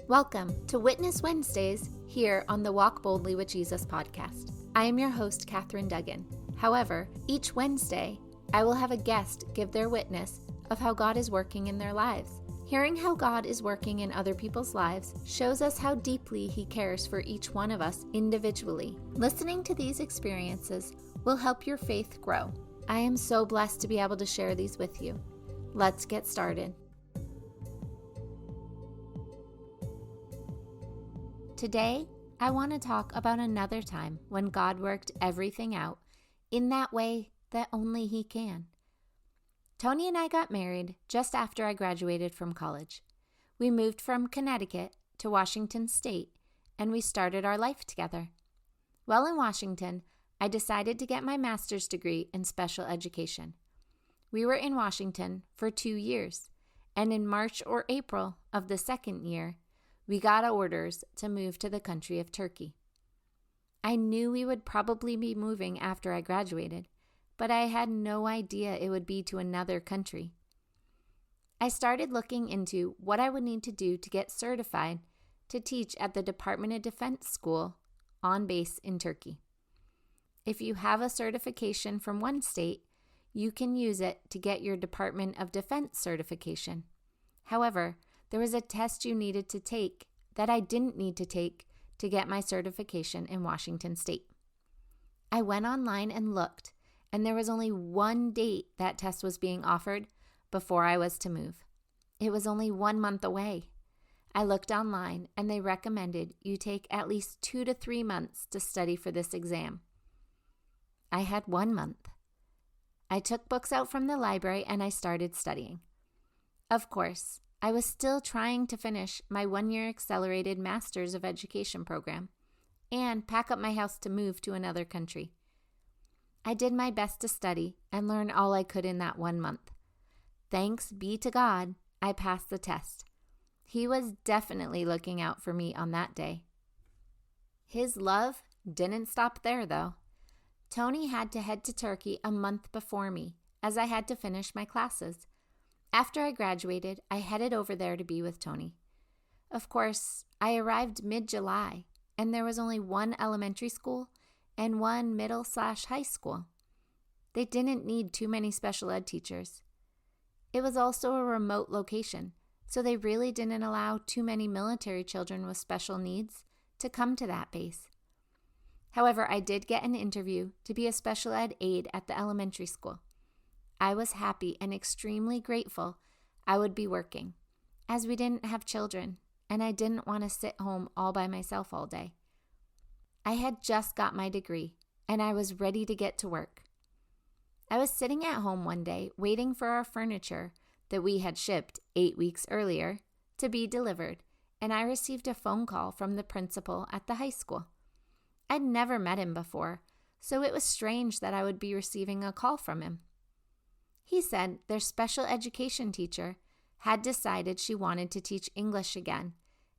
Welcome to Witness Wednesdays here on the Walk Boldly with Jesus podcast. I am your host, Katherine Duggan. However, each Wednesday, I will have a guest give their witness of how God is working in their lives. Hearing how God is working in other people's lives shows us how deeply He cares for each one of us individually. Listening to these experiences will help your faith grow. I am so blessed to be able to share these with you. Let's get started. Today, I want to talk about another time when God worked everything out in that way that only He can. Tony and I got married just after I graduated from college. We moved from Connecticut to Washington State, and we started our life together. While in Washington, I decided to get my master's degree in special education. We were in Washington for 2 years, and in March or April of the second year, we got orders to move to the country of Turkey. I knew we would probably be moving after I graduated, but I had no idea it would be to another country. I started looking into what I would need to do to get certified to teach at the Department of Defense School on base in Turkey. If you have a certification from one state, you can use it to get your Department of Defense certification. However, there was a test you needed to take that I didn't need to take to get my certification in Washington State. I went online and looked, and there was only one date that test was being offered before I was to move. It was only 1 month away. I looked online, and they recommended you take at least 2 to 3 months to study for this exam. I had 1 month. I took books out from the library, and I started studying. Of course, I was still trying to finish my 1-year accelerated Master's of Education program and pack up my house to move to another country. I did my best to study and learn all I could in that 1 month. Thanks be to God, I passed the test. He was definitely looking out for me on that day. His love didn't stop there, though. Tony had to head to Turkey a month before me, as I had to finish my classes. After I graduated, I headed over there to be with Tony. Of course, I arrived mid-July, and there was only one elementary school and one middle/high school. They didn't need too many special ed teachers. It was also a remote location, so they really didn't allow too many military children with special needs to come to that base. However, I did get an interview to be a special ed aide at the elementary school. I was happy and extremely grateful I would be working, as we didn't have children, and I didn't want to sit home all by myself all day. I had just got my degree, and I was ready to get to work. I was sitting at home one day waiting for our furniture that we had shipped 8 weeks earlier to be delivered, and I received a phone call from the principal at the high school. I'd never met him before, so it was strange that I would be receiving a call from him. He said their special education teacher had decided she wanted to teach English again,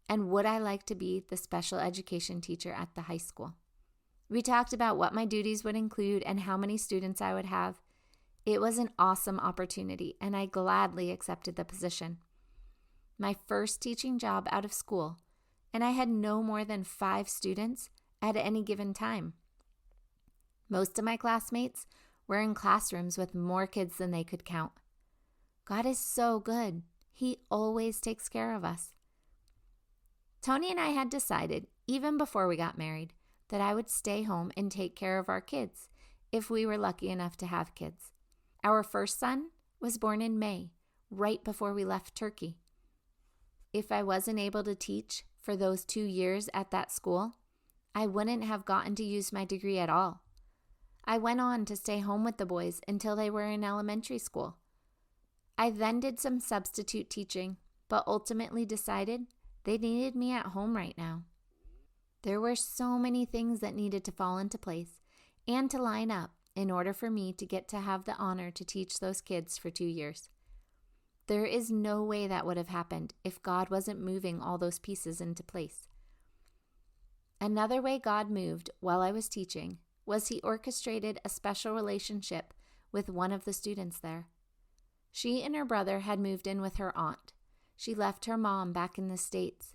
and would I like to be the special education teacher at the high school? We talked about what my duties would include and how many students I would have. It was an awesome opportunity, and I gladly accepted the position. My first teaching job out of school, and I had no more than 5 students at any given time. Most of my classmates were in classrooms with more kids than they could count. God is so good. He always takes care of us. Tony and I had decided, even before we got married, that I would stay home and take care of our kids if we were lucky enough to have kids. Our first son was born in May, right before we left Turkey. If I wasn't able to teach for those 2 years at that school, I wouldn't have gotten to use my degree at all. I went on to stay home with the boys until they were in elementary school. I then did some substitute teaching, but ultimately decided they needed me at home right now. There were so many things that needed to fall into place and to line up in order for me to get to have the honor to teach those kids for 2 years. There is no way that would have happened if God wasn't moving all those pieces into place. Another way God moved while I was teaching was He orchestrated a special relationship with one of the students there. She and her brother had moved in with her aunt. She left her mom back in the States,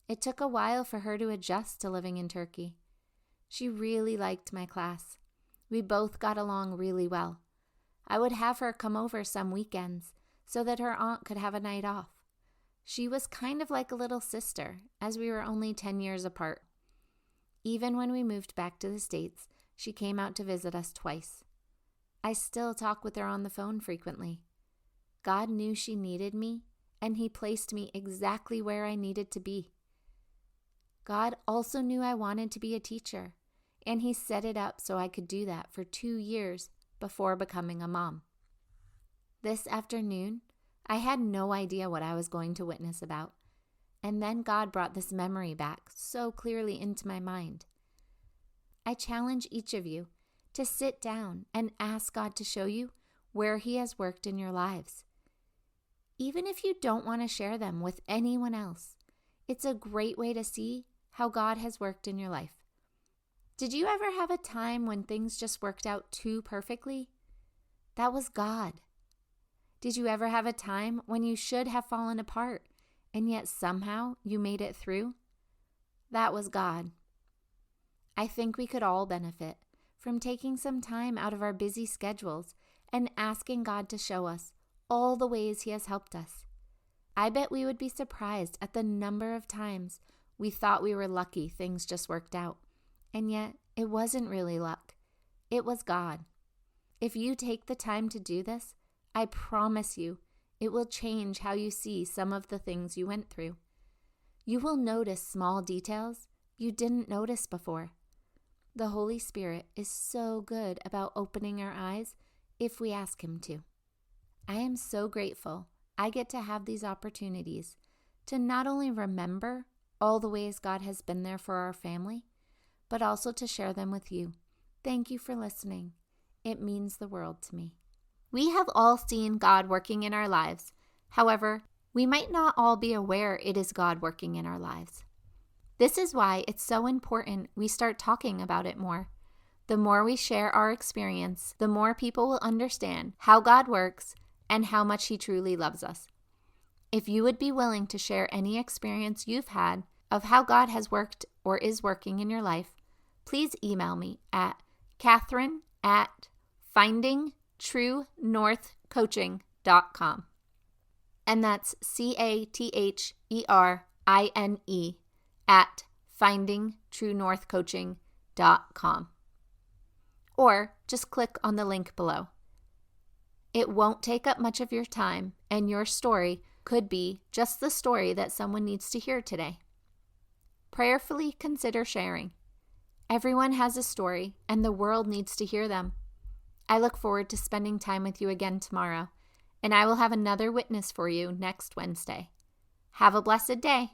It took a while for her to adjust to living in Turkey. She really liked my class. We both got along really well. I would have her come over some weekends so that her aunt could have a night off. She was kind of like a little sister, as we were only 10 years apart. Even when we moved back to the States, she came out to visit us twice. I still talk with her on the phone frequently. God knew she needed me, and He placed me exactly where I needed to be. God also knew I wanted to be a teacher, and He set it up so I could do that for 2 years before becoming a mom. This afternoon, I had no idea what I was going to witness about, and then God brought this memory back so clearly into my mind. I challenge each of you to sit down and ask God to show you where He has worked in your lives. Even if you don't want to share them with anyone else, it's a great way to see how God has worked in your life. Did you ever have a time when things just worked out too perfectly? That was God. Did you ever have a time when you should have fallen apart, and yet somehow you made it through? That was God. I think we could all benefit from taking some time out of our busy schedules and asking God to show us all the ways He has helped us. I bet we would be surprised at the number of times we thought we were lucky things just worked out, and yet it wasn't really luck. It was God. If you take the time to do this, I promise you, it will change how you see some of the things you went through. You will notice small details you didn't notice before. The Holy Spirit is so good about opening our eyes if we ask Him to. I am so grateful I get to have these opportunities to not only remember all the ways God has been there for our family, but also to share them with you. Thank you for listening. It means the world to me. We have all seen God working in our lives. However, we might not all be aware it is God working in our lives. This is why it's so important we start talking about it more. The more we share our experience, the more people will understand how God works and how much He truly loves us. If you would be willing to share any experience you've had of how God has worked or is working in your life, please email me at Catherine@findingtruenorthcoaching.com. And that's CATHERINE at findingtruenorthcoaching.com. Or just click on the link below. It won't take up much of your time, and your story could be just the story that someone needs to hear today. Prayerfully consider sharing. Everyone has a story, and the world needs to hear them. I look forward to spending time with you again tomorrow, and I will have another witness for you next Wednesday. Have a blessed day.